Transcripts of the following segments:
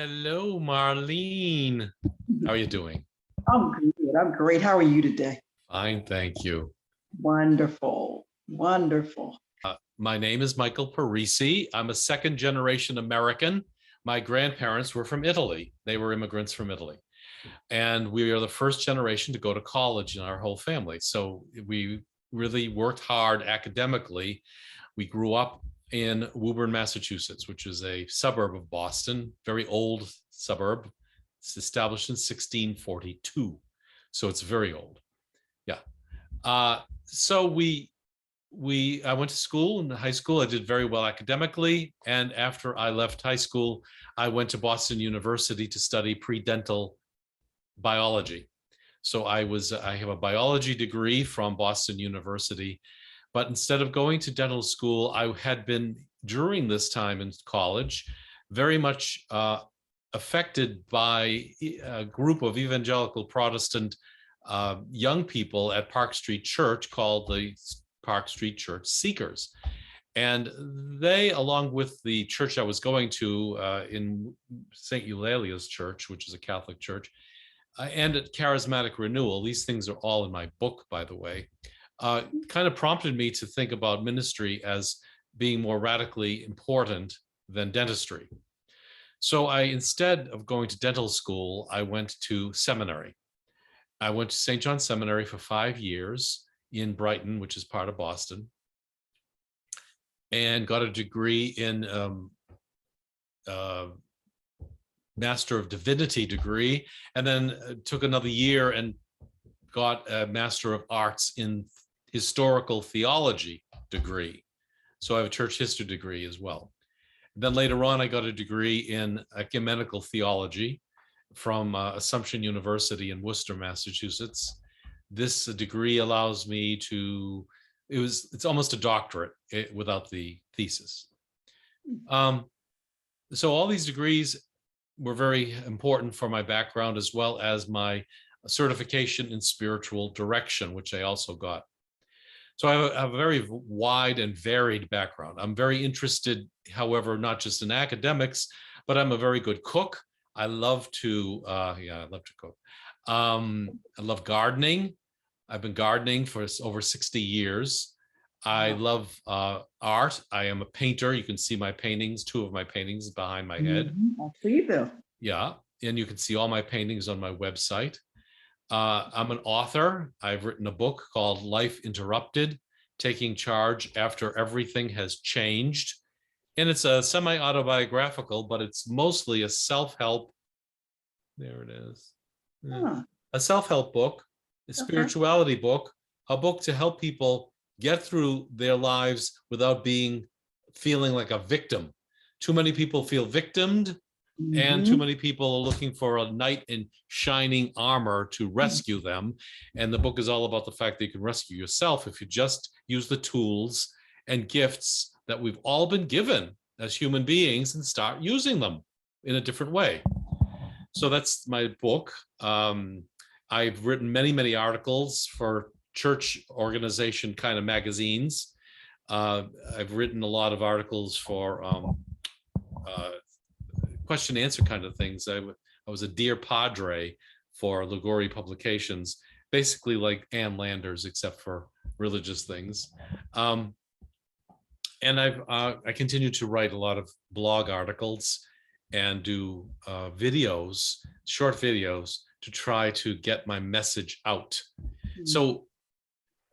Hello, Marlene. How are you doing? I'm good. I'm great. How are you today? Fine, thank you. Wonderful. Wonderful. My name is Michael Parise. I'm a second generation American. My grandparents were from Italy. They were immigrants from Italy. And we are the first generation to go to college in our whole family. So we really worked hard academically. We grew up in Woburn, Massachusetts, which is a suburb of Boston, very old suburb. It's established in 1642. So it's very old. Yeah. So I went to school in high school. I did very well academically. And after I left high school, I went to Boston University to study pre-dental biology. So I have a biology degree from Boston University, but instead of going to dental school, I had been during this time in college very much affected by a group of evangelical Protestant young people at Park Street Church called the Park Street Church Seekers. And they, along with the church I was going to in St. Eulalia's Church, which is a Catholic church, and at Charismatic Renewal, these things are all in my book, by the way, kind of prompted me to think about ministry as being more radically important than dentistry. So instead of going to dental school, I went to seminary. I went to St. John's Seminary for 5 years in Brighton, which is part of Boston, and got a degree in Master of Divinity degree, and then took another year and got a Master of Arts in Historical Theology degree. So I have a church history degree as well. And then later on, I got a degree in ecumenical theology from Assumption University in Worcester, Massachusetts. This degree allows me to, it's almost a doctorate without the thesis. So all these degrees were very important for my background, as well as my certification in spiritual direction, which I also got. So I have a very wide and varied background. I'm very interested, however, not just in academics, but I'm a very good cook. I love to, I love to cook. I love gardening. I've been gardening for over 60 years. I love art. I am a painter. You can see my paintings, 2 of my paintings behind my head. I see them. Yeah, and you can see all my paintings on my website. I'm an author. I've written a book called Life Interrupted, Taking Charge After Everything Has Changed. And it's a semi-autobiographical, but it's mostly a self-help, there it is, a self-help book, a spirituality book, a book to help people get through their lives without feeling like a victim. Too many people feel victimed, and too many people are looking for a knight in shining armor to rescue them. And the book is all about the fact that you can rescue yourself if you just use the tools and gifts that we've all been given as human beings and start using them in a different way. So that's my book. I've written many, many articles for church organization kind of magazines. I've written a lot of articles for question and answer kind of things. I was a Dear Padre for Liguori Publications, basically like Ann Landers, except for religious things. And I continue to write a lot of blog articles and do videos, short videos, to try to get my message out. So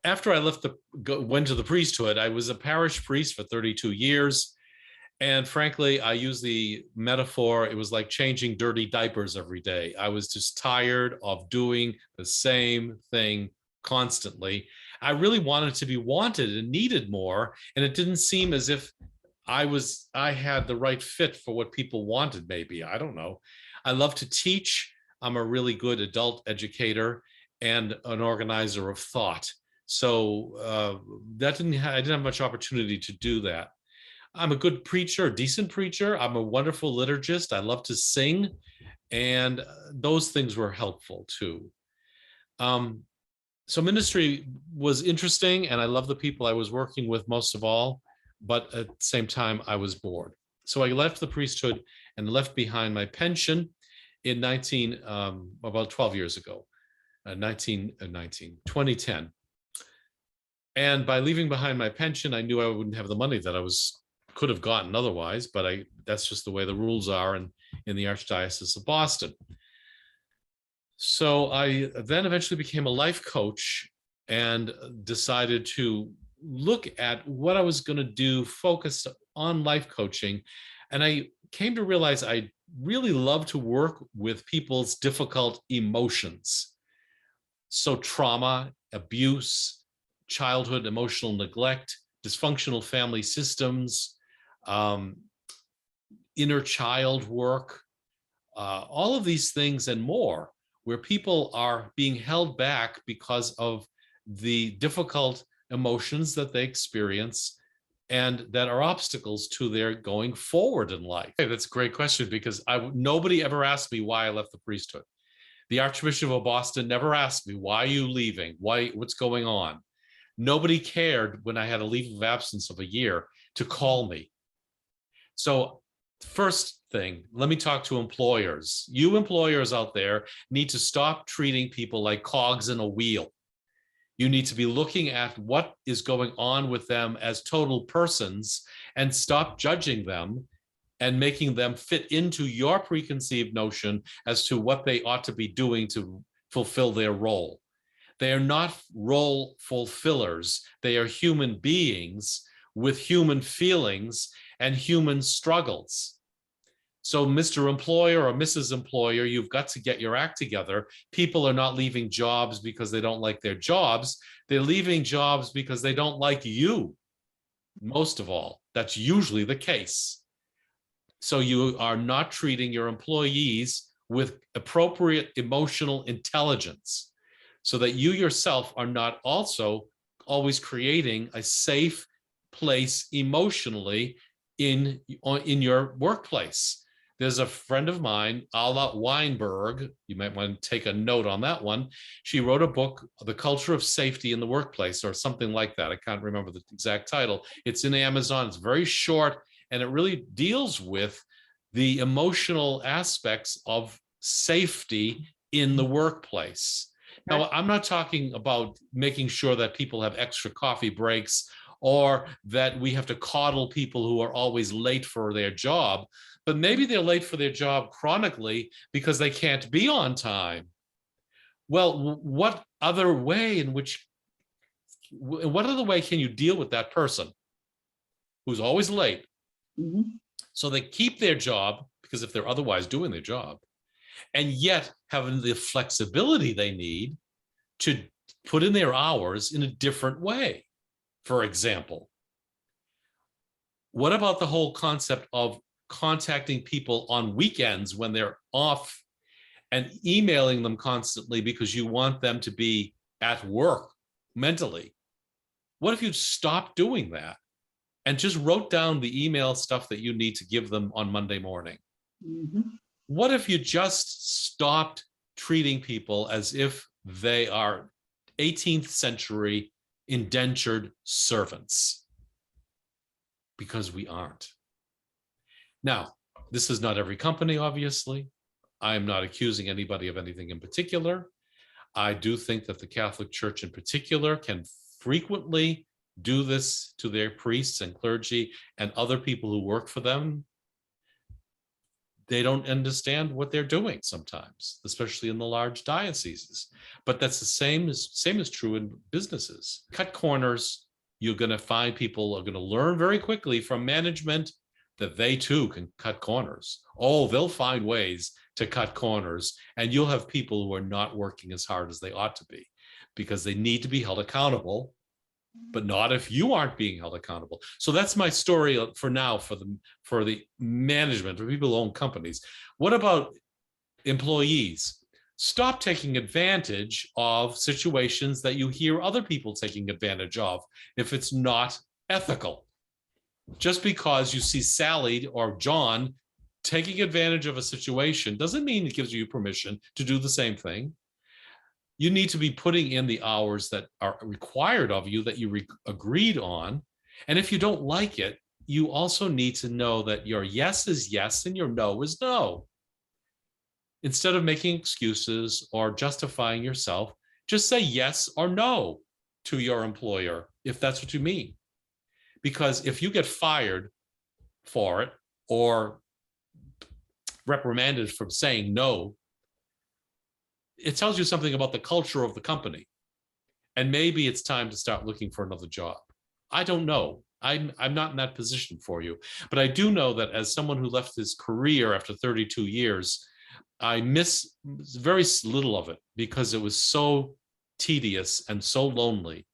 after I went to the priesthood, I was a parish priest for 32 years. And frankly, I use the metaphor, it was like changing dirty diapers every day. I was just tired of doing the same thing constantly. I really wanted to be wanted and needed more. And it didn't seem as if I had the right fit for what people wanted, maybe. I don't know. I love to teach. I'm a really good adult educator and an organizer of thought. So I didn't have much opportunity to do that. I'm a good preacher, a decent preacher. I'm a wonderful liturgist. I love to sing, and those things were helpful too. So ministry was interesting, and I love the people I was working with most of all, but at the same time, I was bored. So I left the priesthood and left behind my pension in about 12 years ago, 2010. And by leaving behind my pension, I knew I wouldn't have the money that could have gotten otherwise, but that's just the way the rules are in the Archdiocese of Boston. So I then eventually became a life coach and decided to look at what I was going to do, focused on life coaching. And I came to realize I really love to work with people's difficult emotions. So trauma, abuse, childhood emotional neglect, dysfunctional family systems, inner child work, all of these things and more, where people are being held back because of the difficult emotions that they experience and that are obstacles to their going forward in life. Hey, that's a great question, because nobody ever asked me why I left the priesthood. The Archbishop of Boston never asked me, why are you leaving? What's going on? Nobody cared when I had a leave of absence of a year to call me. So first thing, let me talk to employers. You employers out there need to stop treating people like cogs in a wheel. You need to be looking at what is going on with them as total persons and stop judging them and making them fit into your preconceived notion as to what they ought to be doing to fulfill their role. They are not role fulfillers. They are human beings with human feelings and human struggles. So, Mr. Employer or Mrs. Employer, you've got to get your act together. People are not leaving jobs because they don't like their jobs. They're leaving jobs because they don't like you. Most of all, that's usually the case. So you are not treating your employees with appropriate emotional intelligence, so that you yourself are not also always creating a safe place emotionally in your workplace. There's a friend of mine, Ala Weinberg, you might want to take a note on that one. She wrote a book, The Culture of Safety in the Workplace, or something like that. I can't remember the exact title. It's in Amazon. It's very short, and it really deals with the emotional aspects of safety in the workplace. Now, I'm not talking about making sure that people have extra coffee breaks or that we have to coddle people who are always late for their job, but maybe they're late for their job chronically because they can't be on time. Well, what other way can you deal with that person who's always late? Mhm. So they keep their job, because if they're otherwise doing their job, and yet having the flexibility they need to put in their hours in a different way. For example, what about the whole concept of contacting people on weekends when they're off and emailing them constantly because you want them to be at work mentally? What if you stopped doing that and just wrote down the email stuff that you need to give them on Monday morning? Mhm. What if you just stopped treating people as if they are 18th century indentured servants? Because we aren't. Now, this is not every company, obviously. I am not accusing anybody of anything in particular. I do think that the Catholic Church in particular can frequently do this to their priests and clergy and other people who work for them. They don't understand what they're doing sometimes, especially in the large dioceses. But that's the same is true in businesses. Cut corners, you're going to find people are going to learn very quickly from management that they too can cut corners. Oh, they'll find ways to cut corners, and you'll have people who are not working as hard as they ought to be because they need to be held accountable, but not if you aren't being held accountable. So that's my story for now for the management, for people who own companies. What about employees? Stop taking advantage of situations that you hear other people taking advantage of if it's not ethical. Just because you see Sally or John taking advantage of a situation doesn't mean it gives you permission to do the same thing. You need to be putting in the hours that are required of you, that you agreed on. And if you don't like it, you also need to know that your yes is yes and your no is no. Instead of making excuses or justifying yourself, just say yes or no to your employer if that's what you mean. Because if you get fired for it or reprimanded for saying no, it tells you something about the culture of the company. And maybe it's time to start looking for another job. I don't know. I'm not in that position for you. But I do know that as someone who left his career after 32 years, I miss very little of it because it was so tedious and so lonely.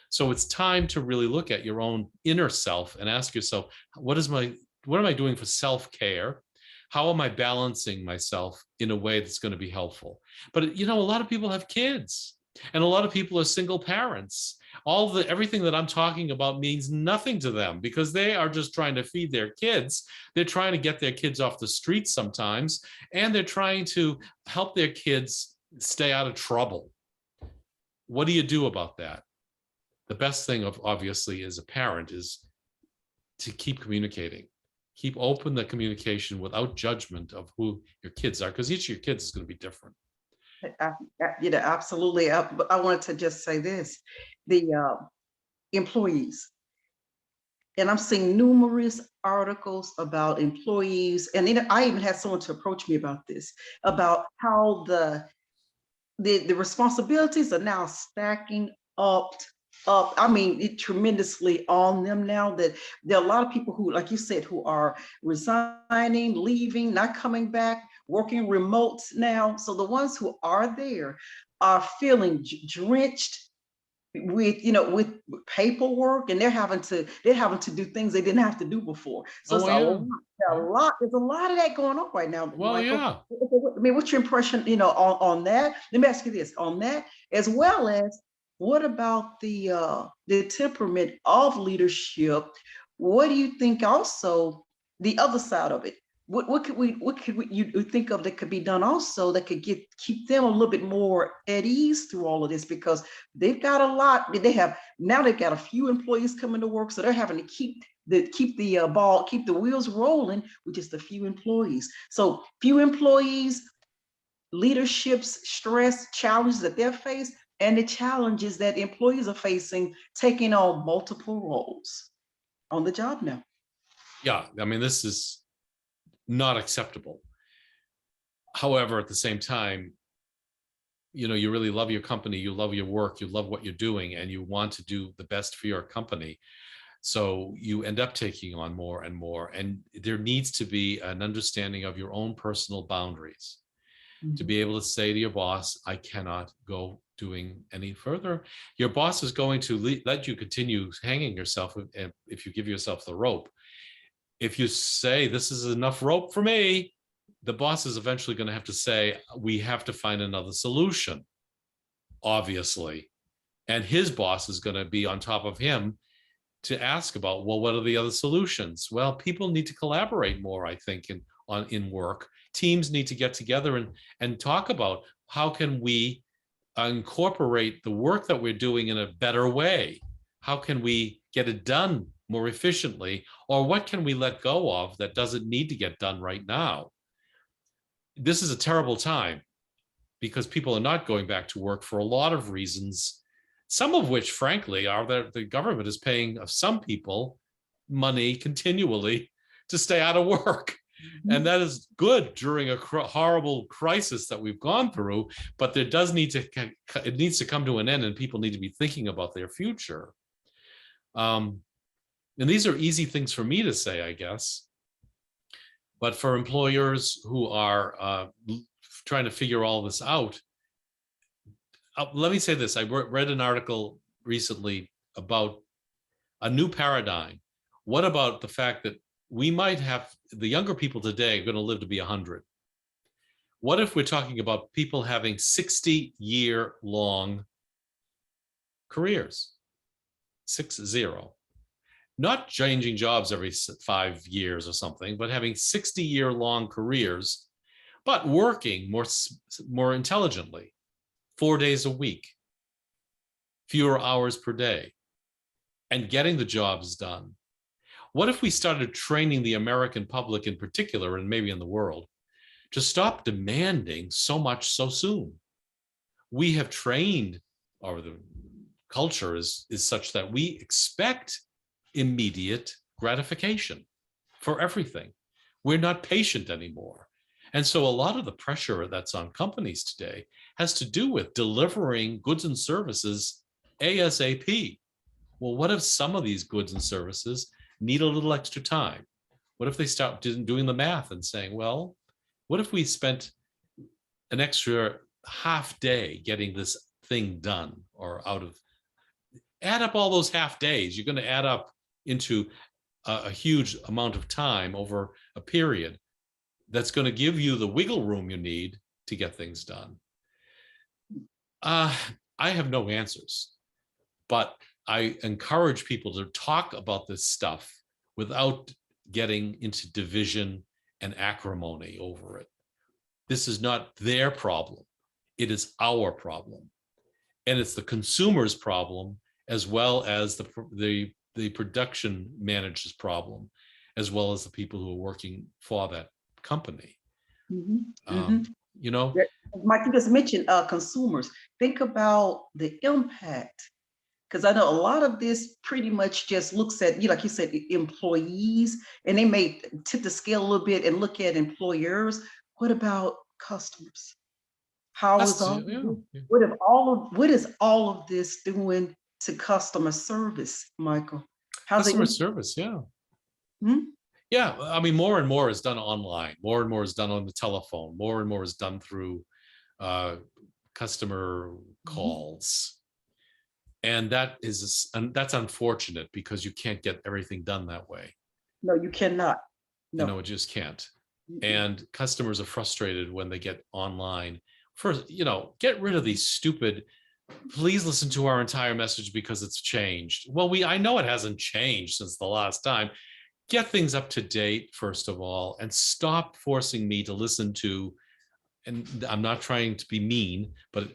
So it's time to really look at your own inner self and ask yourself, what am I doing for self-care? How am I balancing myself in a way that's going to be helpful? But a lot of people have kids and a lot of people are single parents. Everything that I'm talking about means nothing to them because they are just trying to feed their kids. They're trying to get their kids off the streets sometimes, and they're trying to help their kids stay out of trouble. What do you do about that? The best thing obviously as a parent is to keep communicating, keep open the communication without judgment of who your kids are, because each of your kids is going to be different. Absolutely. But I wanted to just say this, the employees, and I'm seeing numerous articles about employees, and I even had someone to approach me about this, about how the responsibilities are now stacking up. I mean, tremendously on them now, that there are a lot of people who, like you said, who are resigning, leaving, not coming back, working remote now. So the ones who are there are feeling drenched with paperwork, and they're having to do things they didn't have to do before. So Oh, it's yeah. there's a lot of that going on right now, Well, Michael. yeah. I mean, what's your impression, on that? Let me ask you this, on that, as well as what about the temperament of leadership? What do you think also the other side of it? What could you think of that could be done also that could keep them a little bit more at ease through all of this? Because they've got a lot. They've got a few employees coming to work, so they're having to keep the wheels rolling with just a few employees. So few employees, leadership's stress, challenges that they're faced, and the challenges that employees are facing taking on multiple roles on the job now. Yeah. I mean, this is not acceptable. However, at the same time, you really love your company, you love your work, you love what you're doing, and you want to do the best for your company. So you end up taking on more and more. And there needs to be an understanding of your own personal boundaries to be able to say to your boss, I cannot go doing any further. Your boss is going to let you continue hanging yourself if you give yourself the rope. If you say, this is enough rope for me, the boss is eventually going to have to say, we have to find another solution, obviously. And his boss is going to be on top of him to ask about, well, what are the other solutions? Well, people need to collaborate more, I think, in work. Teams need to get together and talk about how can we incorporate the work that we're doing in a better way? How can we get it done more efficiently? Or what can we let go of that doesn't need to get done right now? This is a terrible time because people are not going back to work for a lot of reasons, some of which, frankly, are that the government is paying some people money continually to stay out of work. And that is good during a horrible crisis that we've gone through, but it needs to come to an end, and people need to be thinking about their future. And these are easy things for me to say, I guess. But for employers who are trying to figure all this out, let me say this. I read an article recently about a new paradigm. What about the fact that we might have the younger people today are going to live to be 100? What if we're talking about people having 60-year-long careers? 60. Not changing jobs every 5 years or something, but having 60-year-long careers, but working more intelligently, 4 days a week, fewer hours per day, and getting the jobs done. What if we started training the American public in particular, and maybe in the world, to stop demanding so much so soon? We have trained, or the culture is such that we expect immediate gratification for everything. We're not patient anymore. And so a lot of the pressure that's on companies today has to do with delivering goods and services ASAP. Well, what if some of these goods and services need a little extra time? What if they start doing the math and saying, well, what if we spent an extra half day getting this thing done, or out of, add up all those half days, you're going to add up into a huge amount of time over a period that's going to give you the wiggle room you need to get things done. I have no answers, but I encourage people to talk about this stuff without getting into division and acrimony over it. This is not their problem. It is our problem. And it's the consumer's problem, as well as the production manager's problem, as well as the people who are working for that company. You know, Mike, you just mentioned consumers. Think about the impact, because I know a lot of this pretty much just looks at, like you said, employees, and they may tip the scale a little bit and look at employers. What about customers? How is all what is all of this doing to customer service, Michael? How's customer service? Yeah. Yeah, I mean, more and more is done online. More and more is done on the telephone. More and more is done through customer calls. And that's unfortunate, because you can't get everything done that way. No, you cannot. No. You know, it just can't. And customers are frustrated when they get online. First, get rid of these stupid, please listen to our entire message because it's changed. Well, I know it hasn't changed since the last time. Get things up to date, first of all, and stop forcing me to listen to, and I'm not trying to be mean, but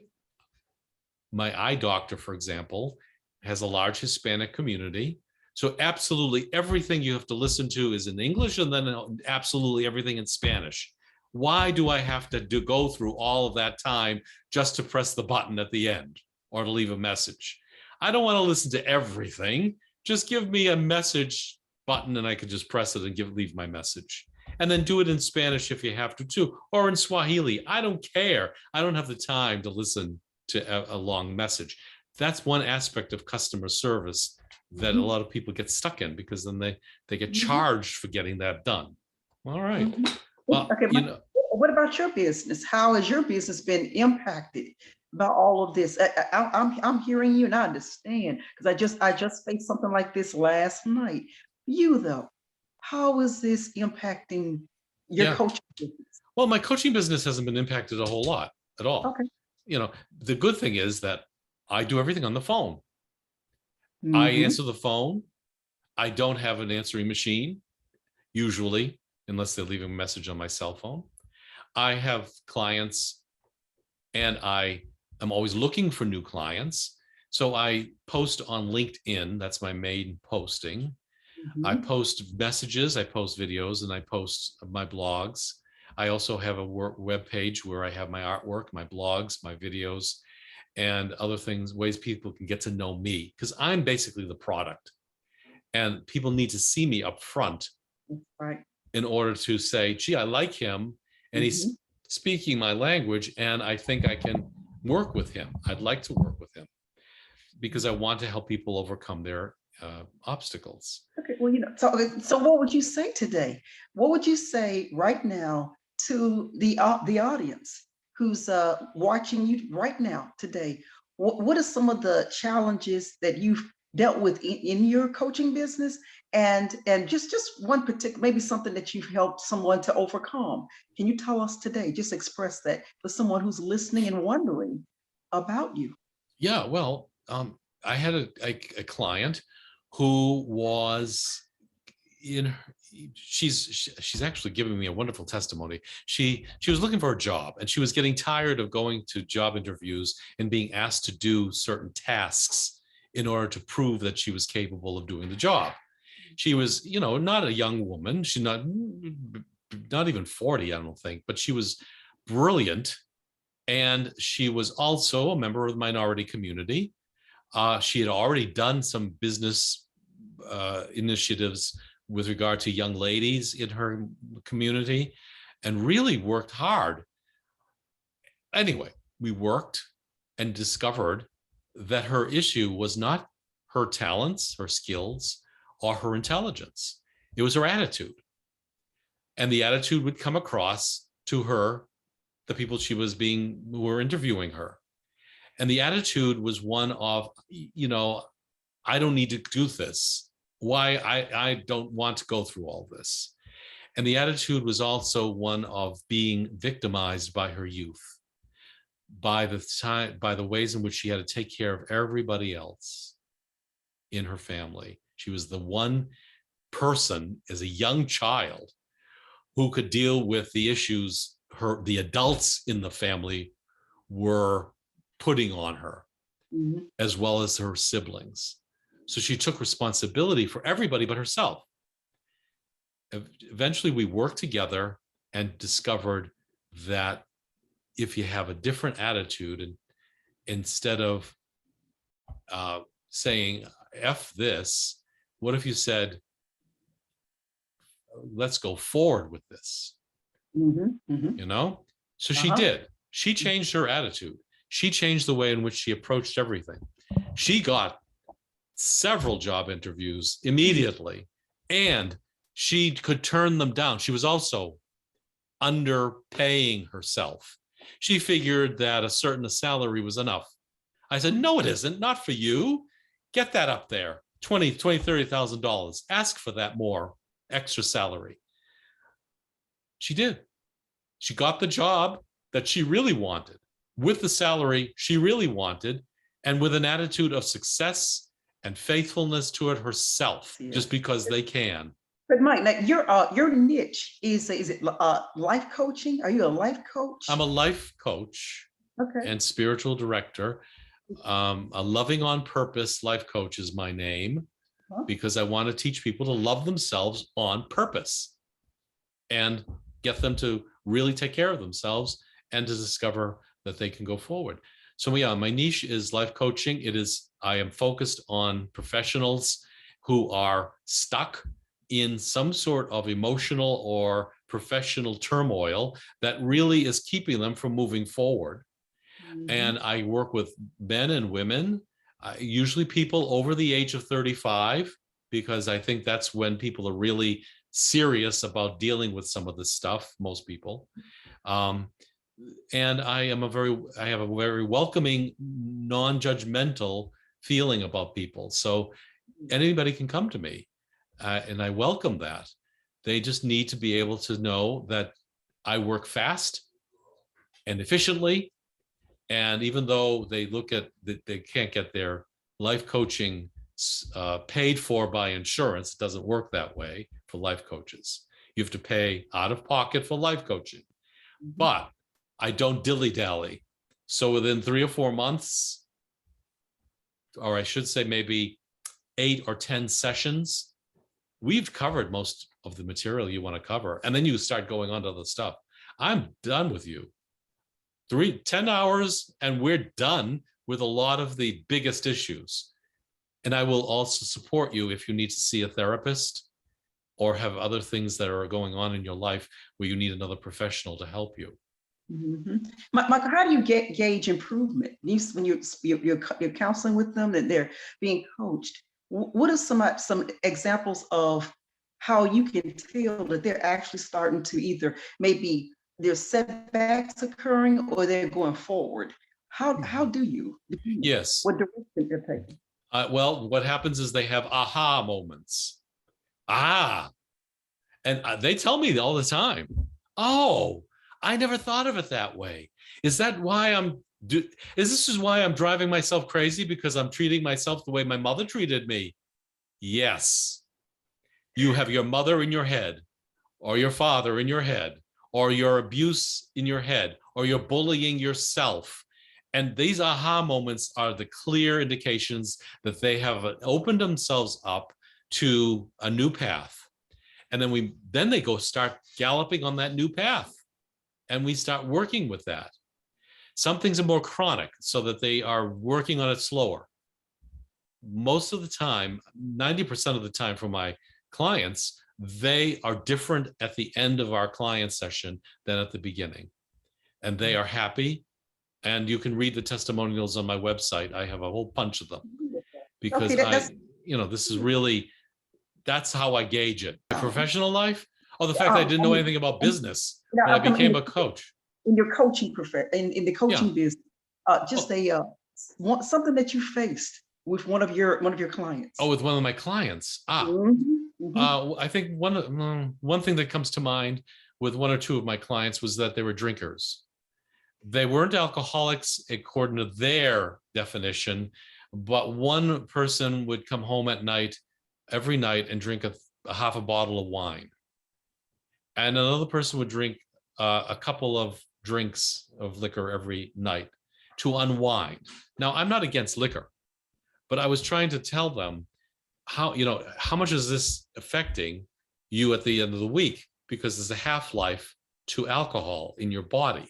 my eye doctor, for example, has a large Hispanic community. So absolutely everything you have to listen to is in English, and then absolutely everything in Spanish. Why do I have to go through all of that time just to press the button at the end or to leave a message? I don't want to listen to everything. Just give me a message button and I could just press it and leave my message. And then do it in Spanish if you have to too, or in Swahili. I don't care. I don't have the time to listen to a long message. That's one aspect of customer service that a lot of people get stuck in, because then they get charged for getting that done. All right. Well, okay, what about your business? How has your business been impacted by all of this? I'm hearing you and I understand, because I just faced something like this last night. You though, how is this impacting your coaching business? Well, my coaching business hasn't been impacted a whole lot at all. Okay. The good thing is that I do everything on the phone. I answer the phone. I don't have an answering machine, usually, unless they're leaving a message on my cell phone. I have clients, and I am always looking for new clients. So I post on LinkedIn. That's my main posting. I post messages, I post videos, and I post my blogs. I also have a web page where I have my artwork, my blogs, my videos, and other things, ways people can get to know me, because I'm basically the product. And people need to see me up front in order to say, gee, I like him, and he's speaking my language, and I think I can work with him. I'd like to work with him, because I want to help people overcome their obstacles. Okay, well, so what would you say today? What would you say right now to the audience who's watching you right now today? What are some of the challenges that you've dealt with in your coaching business, and just one particular, maybe something that you've helped someone to overcome? Can you tell us today? Just express that for someone who's listening and wondering about you. Yeah, well, I had a client who was she's actually giving me a wonderful testimony. She was looking for a job, and she was getting tired of going to job interviews and being asked to do certain tasks in order to prove that she was capable of doing the job. She was, not a young woman. She's not even 40, I don't think, but she was brilliant. And she was also a member of the minority community. She had already done some business initiatives with regard to young ladies in her community and really worked hard. Anyway, we worked and discovered that her issue was not her talents, her skills, or her intelligence. It was her attitude. And the attitude would come across to her, the people who were interviewing her. And the attitude was one of, I don't need to do this. Why I don't want to go through all this. And the attitude was also one of being victimized by her youth, by the ways in which she had to take care of everybody else in her family. She was the one person as a young child who could deal with the issues the adults in the family were putting on her, as well as her siblings. So she took responsibility for everybody but herself. Eventually, we worked together and discovered that if you have a different attitude, and instead of saying F this, what if you said, let's go forward with this? So she did. She changed her attitude. She changed the way in which she approached everything. She got several job interviews immediately, and she could turn them down. She was also underpaying herself. She figured that a certain salary was enough. I said, no, it isn't. Not for you. Get that up there. $30,000. Ask for that more extra salary. She did. She got the job that she really wanted, with the salary she really wanted, and with an attitude of success and faithfulness to it herself, just because they can. But Mike, now your niche is it life coaching? Are you a life coach? I'm a life coach and spiritual director. A loving on purpose life coach is my name, because I want to teach people to love themselves on purpose and get them to really take care of themselves and to discover that they can go forward. So yeah, my niche is life coaching. I am focused on professionals who are stuck in some sort of emotional or professional turmoil that really is keeping them from moving forward. And I work with men and women, usually people over the age of 35, because I think that's when people are really serious about dealing with some of this stuff, most people. And I have a very welcoming, non-judgmental feeling about people. So anybody can come to me, and I welcome that. They just need to be able to know that I work fast and efficiently. And even though they they can't get their life coaching paid for by insurance, it doesn't work that way for life coaches. You have to pay out of pocket for life coaching. But I don't dilly-dally. So within 3 or 4 months, or I should say maybe 8 or 10 sessions, we've covered most of the material you want to cover. And then you start going on to other stuff. I'm done with you. 10 hours and we're done with a lot of the biggest issues. And I will also support you if you need to see a therapist or have other things that are going on in your life where you need another professional to help you. Michael, how do you gauge improvement when you're counseling with them and they're being coached? What are some examples of how you can tell that they're actually starting to either maybe there's setbacks occurring or they're going forward? How do you? Yes. What direction they're taking? Well, what happens is they have aha moments. And they tell me all the time, oh, I never thought of it that way. Is that why this is why I'm driving myself crazy, because I'm treating myself the way my mother treated me? Yes. You have your mother in your head, or your father in your head, or your abuse in your head, or you're bullying yourself. And these aha moments are the clear indications that they have opened themselves up to a new path. And then they go start galloping on that new path. And we start working with that. Some things are more chronic so that they are working on it slower. Most of the time, 90% of the time for my clients, they are different at the end of our client session than at the beginning. And they are happy. And you can read the testimonials on my website. I have a whole bunch of them because Okay, this is really, that's how I gauge it. My professional life, the fact that I didn't know anything about business when I became a coach. In your coaching in the coaching Yeah. business, just something that you faced with one of your clients. Oh, with one of my clients. I think one thing that comes to mind with one or two of my clients was that they were drinkers. They weren't alcoholics according to their definition, but one person would come home at night, every night, and drink a half a bottle of wine. And another person would drink a couple of drinks of liquor every night to unwind. Now, I'm not against liquor, but I was trying to tell them how much is this affecting you at the end of the week? Because there's a half-life to alcohol in your body.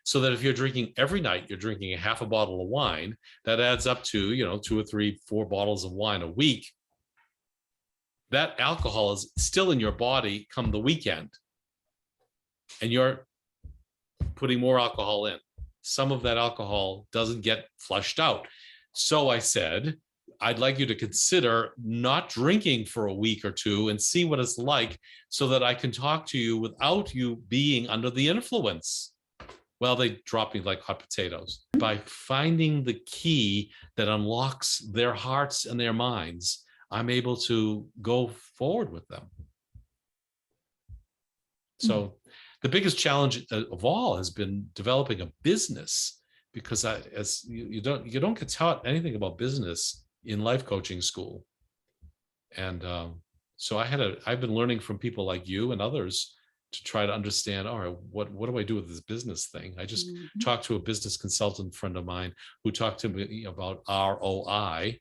So that if you're drinking every night, you're drinking a half a bottle of wine, that adds up to, 2 or 3, 4 bottles of wine a week. That alcohol is still in your body come the weekend. And you're putting more alcohol in. Some of that alcohol doesn't get flushed out. So I said, I'd like you to consider not drinking for a week or two and see what it's like so that I can talk to you without you being under the influence. Well, they drop me like hot potatoes. By finding the key that unlocks their hearts and their minds, I'm able to go forward with them. So the biggest challenge of all has been developing a business, because you don't get taught anything about business in life coaching school. And so I've been learning from people like you and others to try to understand, all right, what do I do with this business thing? I just talked to a business consultant friend of mine who talked to me about ROI,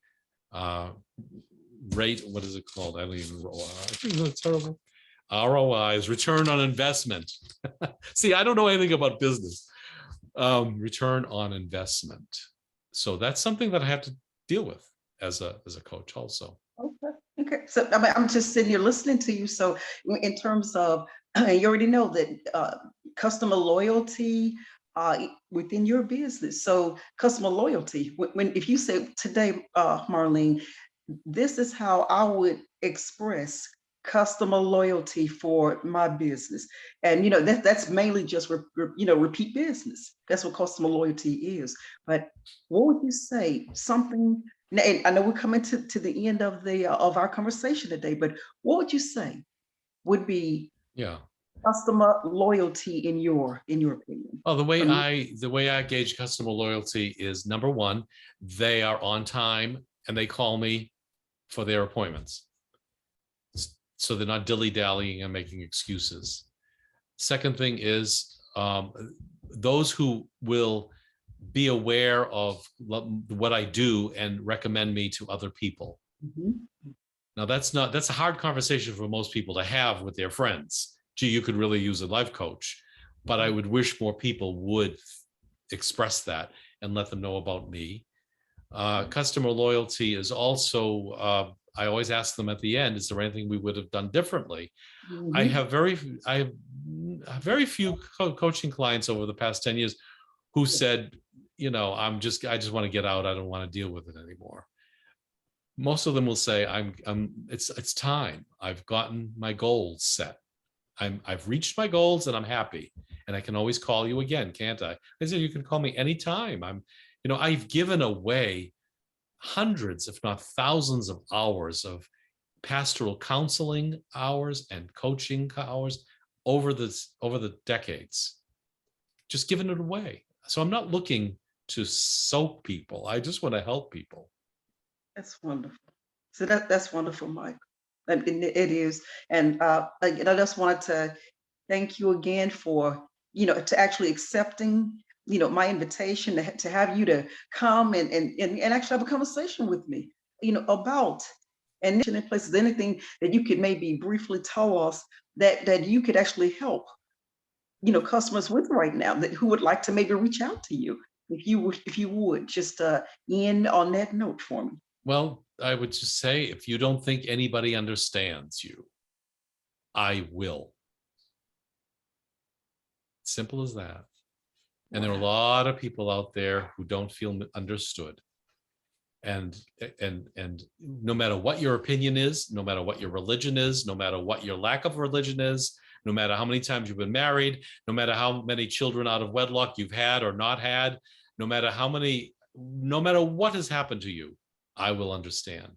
rate, what is it called? I don't even know. I think that's terrible. ROI is return on investment. See, I don't know anything about business. Return on investment. So that's something that I have to deal with as a coach also. Okay. So I'm just sitting here listening to you. So in terms of, you already know that customer loyalty within your business. So customer loyalty, if you say today, Marlene, this is how I would express customer loyalty for my business. And that's mainly just repeat business. That's what customer loyalty is. But what would you say, something, and I know we're coming to the end of our conversation today, but what would you say would be customer loyalty in your opinion? Oh, the way I gauge customer loyalty is, number one, they are on time and they call me for their appointments. So they're not dilly-dallying and making excuses. Second thing is those who will be aware of what I do and recommend me to other people. Now that's a hard conversation for most people to have with their friends. Gee, you could really use a life coach, but I would wish more people would express that and let them know about me. Customer loyalty is also, I always ask them at the end, is there anything we would have done differently? I have very few coaching clients over the past 10 years who said, I just want to get out. I don't want to deal with it anymore. Most of them will say, it's time. I've gotten my goals set. I've reached my goals and I'm happy. And I can always call you again, can't I? I said, you can call me anytime. I've given away hundreds, if not thousands of hours of pastoral counseling hours and coaching hours over the decades, just giving it away. So I'm not looking to soak people. I just want to help people. That's wonderful. So that's wonderful, Mike. And it is. And I just wanted to thank you again for, to actually accepting, my invitation to have you to come and actually have a conversation with me, about And in places, anything that you could maybe briefly tell us that you could actually help, customers with right now that who would like to maybe reach out to you, if you would just end on that note for me. Well, I would just say, if you don't think anybody understands you, I will. Simple as that. And there are a lot of people out there who don't feel understood. And no matter what your opinion is, no matter what your religion is, no matter what your lack of religion is, no matter how many times you've been married, no matter how many children out of wedlock you've had or not had, no matter what has happened to you, I will understand.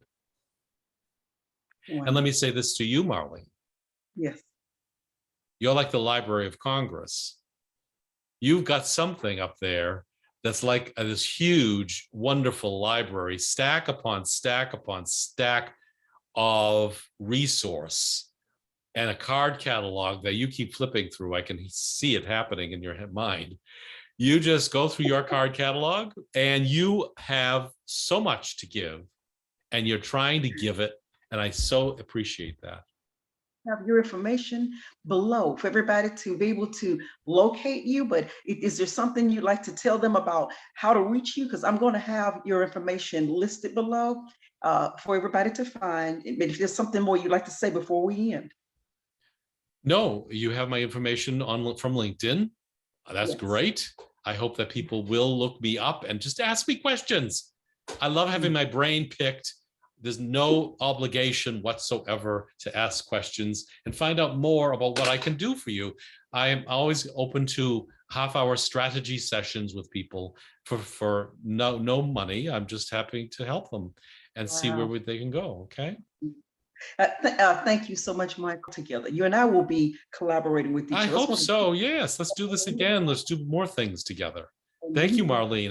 Wow. And let me say this to you, Marlene. Yes. You're like the Library of Congress. You've got something up there that's like this huge, wonderful library, stack upon stack upon stack of resource, and a card catalog that you keep flipping through. I can see it happening in your mind. You just go through your card catalog and you have so much to give, and you're trying to give it. And I so appreciate that. Have your information below for everybody to be able to locate you. But is there something you'd like to tell them about how to reach you? Because I'm going to have your information listed below for everybody to find. But if there's something more you'd like to say before we end. No, you have my information from LinkedIn. That's Yes. great. I hope that people will look me up and just ask me questions. I love having my brain picked. There's no obligation whatsoever to ask questions and find out more about what I can do for you. I am always open to half-hour strategy sessions with people for no money. I'm just happy to help them and see where they can go. Okay. Thank you so much, Michael. Together, you and I will be collaborating with each other. I hope so. Yes. Let's do this again. Let's do more things together. Thank you, Marlene.